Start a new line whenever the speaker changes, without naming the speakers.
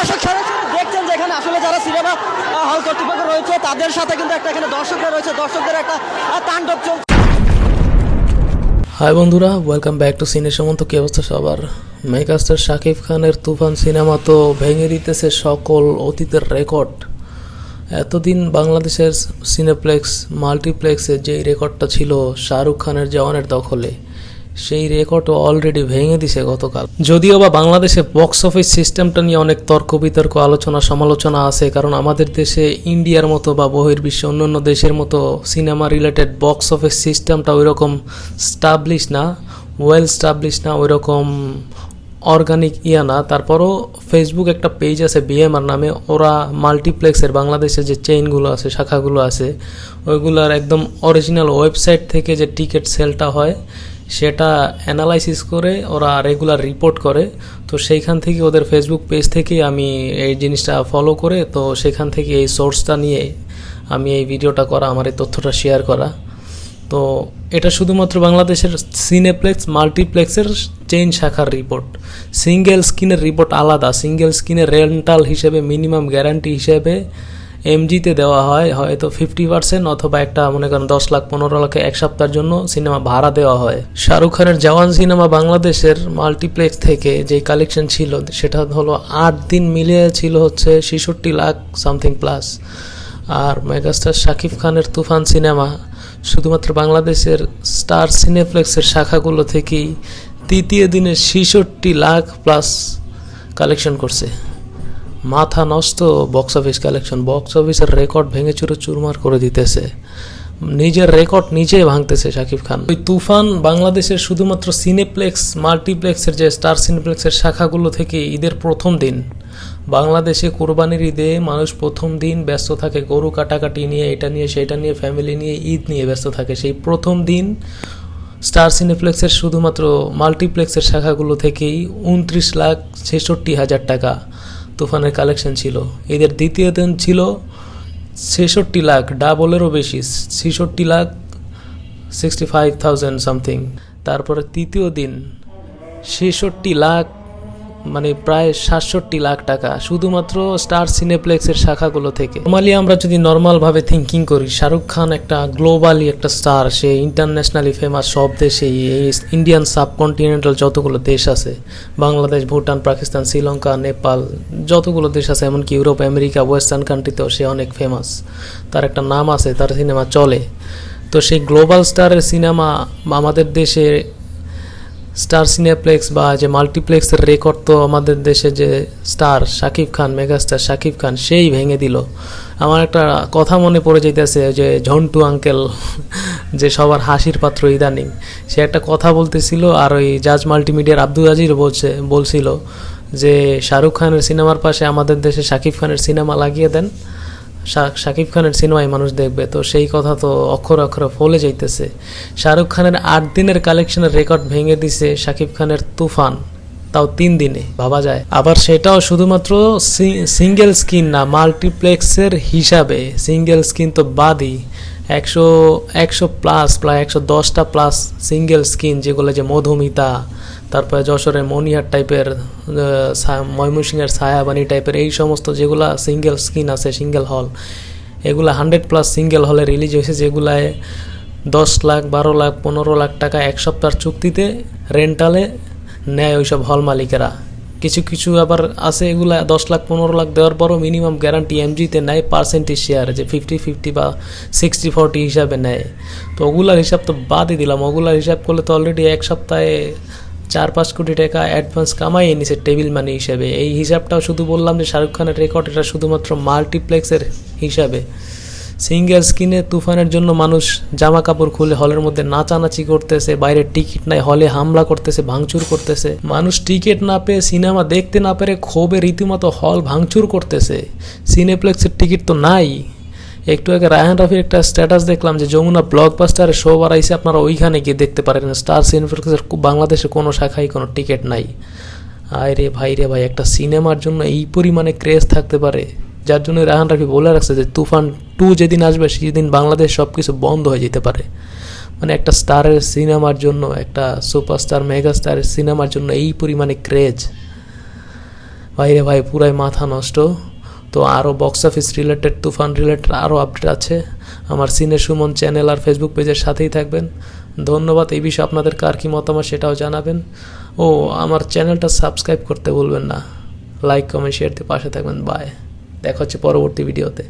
দর্শক সরাসরি দেখছেন যে এখানে আসলে যারা সিনেমা হল কর্তৃপক্ষ রয়েছে তাদের সাথে কিন্তু একটা এখানে দর্শকরা রয়েছে, দর্শকদের একটা তাণ্ডব চলছে।
হাই বন্ধুরা, ওয়েলকাম ব্যাক টু সিনে সুমন্ত। কি অবস্থা সবার? মেগাস্টার শাকিব খানের তুফান সিনেমা তো ভেঙে দিতেছে সকল অতীতের রেকর্ড। এতদিন বাংলাদেশের সিনেপ্লেক্স মাল্টিপ্লেক্সে যেই রেকর্ডটা ছিল শাহরুখ খানের জওয়ানের দখলে, সেই রেকর্ডও অলরেডি ভেঙে দিছে গতকাল। যদিও বা বাংলাদেশে বক্স অফিস সিস্টেমটা নিয়ে অনেক তর্ক বিতর্ক আলোচনা সমালোচনা আছে, কারণ আমাদের দেশে ইন্ডিয়ার মতো বা বহির্বিশ্বে অন্যান্য দেশের মতো সিনেমা রিলেটেড বক্স অফিস সিস্টেমটা ওইরকম স্টাবলিশ না, ওয়েল স্টাবলিশ না, ওইরকম অর্গানিক না। তারপরও ফেসবুক একটা পেজ আছে বিএমআর নামে, ওরা মাল্টিপ্লেক্সের বাংলাদেশে যে চেইনগুলো আছে, শাখাগুলো আছে, ওইগুলোর একদম অরিজিনাল ওয়েবসাইট থেকে যে টিকিট সেলটা হয় সেটা অ্যানালাইসিস করে ওরা রেগুলার রিপোর্ট করে। তো সেইখান থেকে ওদের ফেসবুক পেজ থেকেই আমি এই জিনিসটা ফলো করে, তো সেখান থেকে এই সোর্সটা নিয়ে আমি এই ভিডিওটা করা, আমার এই তথ্যটা শেয়ার করা। তো এটা শুধুমাত্র বাংলাদেশের সিনেপ্লেক্স মাল্টিপ্লেক্সের চেইন শাখার রিপোর্ট। সিঙ্গেল স্ক্রিনের রিপোর্ট আলাদা। সিঙ্গেল স্ক্রিনের রেন্টাল হিসেবে মিনিমাম গ্যারান্টি হিসেবে এমজিতে দেওয়া হয় হয়তো 50% অথবা একটা মনে করেন 10 লাখ 15 লাখে এক সপ্তাহের জন্য সিনেমা ভাড়া দেওয়া হয়। শাহরুখ খানের জওয়ান সিনেমা বাংলাদেশের মাল্টিপ্লেক্স থেকে যে কালেকশন ছিল সেটা হলো 8 দিন মিলিয়ে ছিল হচ্ছে 66 লাখ সামথিং প্লাস। আর মেগাস্টার শাকিব খানের তুফান সিনেমা শুধুমাত্র বাংলাদেশের স্টার সিনেপ্লেক্সের শাখাগুলো থেকেই তৃতীয় দিনে 66 লাখ প্লাস কালেকশন করছে। মাথা নষ্ট বক্স অফিস কালেকশন। বক্স অফিসের রেকর্ড ভেঙে চুরে চুরমার করে দিতেছে, নিজের রেকর্ড নিজেই ভাঙতেছে শাকিব খান। ওই তুফান বাংলাদেশের শুধুমাত্র সিনেপ্লেক্স মাল্টিপ্লেক্সের যে স্টার সিনেপ্লেক্সের শাখাগুলো থেকে ঈদের প্রথম দিন, বাংলাদেশে কোরবানির ঈদে মানুষ প্রথম দিন ব্যস্ত থাকে গরু কাটাকাটি নিয়ে, এটা নিয়ে সেটা নিয়ে, ফ্যামিলি নিয়ে, ঈদ নিয়ে ব্যস্ত থাকে। সেই প্রথম দিন স্টার সিনেপ্লেক্সের শুধুমাত্র মাল্টিপ্লেক্সের শাখাগুলো থেকেই 29,66,000 টাকা তুফানের কালেকশন ছিল। এদের দ্বিতীয় দিন ছিল 66 লাখ, ডাবলেরও বেশি, 66,65,000 সামথিং। তারপরে তৃতীয় দিন 66 লাখ, মানে প্রায় 67 লাখ টাকা শুধুমাত্র স্টার সিনেপ্লেক্সের শাখাগুলো থেকে। নর্মালি আমরা যদি নর্মালভাবে থিঙ্কিং করি, শাহরুখ খান একটা গ্লোবালি একটা স্টার, সে ইন্টারন্যাশনালি ফেমাস সব দেশেই। এই ইন্ডিয়ান সাবকন্টিনেন্টাল যতগুলো দেশ আছে, বাংলাদেশ, ভুটান, পাকিস্তান, শ্রীলঙ্কা, নেপাল, যতগুলো দেশ আছে, এমনকি ইউরোপ, আমেরিকা, ওয়েস্টার্ন কান্ট্রিতেও সে অনেক ফেমাস। তার একটা নাম আছে, তার সিনেমা চলে। তো সেই গ্লোবাল স্টারের সিনেমা আমাদের দেশে স্টার সিনেপ্লেক্স বা যে মাল্টিপ্লেক্সের রেকর্ড তো আমাদের দেশে যে স্টার শাকিব খান, মেগাস্টার শাকিব খান, সেই ভেঙে দিল। আমার একটা কথা মনে পড়ে যেতেছে, যে ঝন্টু আঙ্কেল যে সবার হাসির পাত্র ইদানিং, সে একটা কথা বলতেছিল, আর ওই জাজ মাল্টিমিডিয়ার আব্দুল আজিজ বলছিল যে শাহরুখ খানের সিনেমার পাশে আমাদের দেশে শাকিব খানের সিনেমা লাগিয়ে দেন, শাকিব খানের সিনেমায় মানুষ দেখবে। তো সেই কথা তো অক্ষরে অক্ষরে ফলে যাইতেছে। শাহরুখ খানের 8 দিনের কালেকশনের রেকর্ড ভেঙে দিছে শাকিব খানের তুফান, তাও 3 দিনে, ভাবা যায়। আবার সেটাও শুধুমাত্র সিঙ্গেল স্ক্রিন না, মাল্টিপ্লেক্সের হিসাবে। সিঙ্গেল স্ক্রিন তো বাদই, 100 প্লাস, প্রায় 110টা প্লাস সিঙ্গেল স্ক্রিন, যেগুলো যে মধুমিতা, তারপরে যশোরের মনিহার টাইপের, ময়মনসিংহের ছায়াবাণী টাইপের, এই সমস্ত যেগুলা সিঙ্গেল স্ক্রিন আছে, সিঙ্গেল হল, এগুলা 100 প্লাস সিঙ্গেল হলে রিলিজ হয়েছে, যেগুলায় 10 লাখ 12 লাখ 15 লাখ টাকা এক সপ্তাহের চুক্তিতে রেন্টালে নেয় ওইসব হল মালিকেরা। কিছু কিছু আবার আছে এগুলা 10 লাখ 15 লাখ দেওয়ার পরও মিনিমাম গ্যারান্টি এমজিতে নেয় পার্সেন্টেজ শেয়ার, যে 50-50 বা 60-40 হিসাবে নেয়। তো ওগুলার হিসাব তো বাদই দিলাম। ওগুলার হিসাব করলে তো অলরেডি এক সপ্তাহে 4-5 কোটি টাকা অ্যাডভান্স কামাই নিছে টেবিল মানি হিসাবে। এই হিসাবটাও শুধু বললাম যে শাহরুখ খানের রেকর্ড, এটা শুধুমাত্র মাল্টিপ্লেক্সের হিসাবে। সিঙ্গেল স্ক্রিনে তুফানের জন্য মানুষ জামা কাপড় খুলে হলের মধ্যে নাচানাচি করতেছে, বাইরে টিকিট নাই, হলে হামলা করতেছে, ভাঙচুর করতেছে। মানুষ টিকিট না পেয়ে, সিনেমা দেখতে না পেরে ক্ষোভে রীতিমতো হল ভাঙচুর করতেছে। সিনেপ্লেক্সের টিকিট তো নাই। একটু আগে রায়হান রাফির একটা স্ট্যাটাস দেখলাম যে যমুনা ব্লকবাস্টারে শো বাড়াইছে, আপনারা ওইখানে গিয়ে দেখতে পারেন। স্টার সিনেপ্লেক্সের বাংলাদেশে কোনো শাখায় কোনো টিকিট নাই। আয় রে ভাই, একটা সিনেমার জন্য এই পরিমাণে ক্রেজ থাকতে পারে, যার জন্য রায়হান রাফি বলে রাখছে যে তুফান 2 যেদিন আসবে সেদিন বাংলাদেশ সব কিছু বন্ধ হয়ে যেতে পারে। মানে একটা স্টারের সিনেমার জন্য, একটা সুপারস্টার মেগা স্টারের সিনেমার জন্য এই পরিমাণে ক্রেজ। ভাইরে ভাই পুরাই মাথা নষ্ট। তো আরও বক্স অফিস রিলেটেড, তুফান রিলেটেড আরও আপডেট আছে আমার সিনে সুমন চ্যানেল আর ফেসবুক পেজের সাথেই থাকবেন। ধন্যবাদ। এই বিষয়ে আপনাদের কার কী মতামত সেটাও জানাবেন। ও আমার চ্যানেলটা সাবস্ক্রাইব করতে ভুলবেন না। লাইক কমেন্ট শেয়ার দিয়ে পাশে থাকবেন। বাই, দেখা হচ্ছে পরবর্তী ভিডিওতে।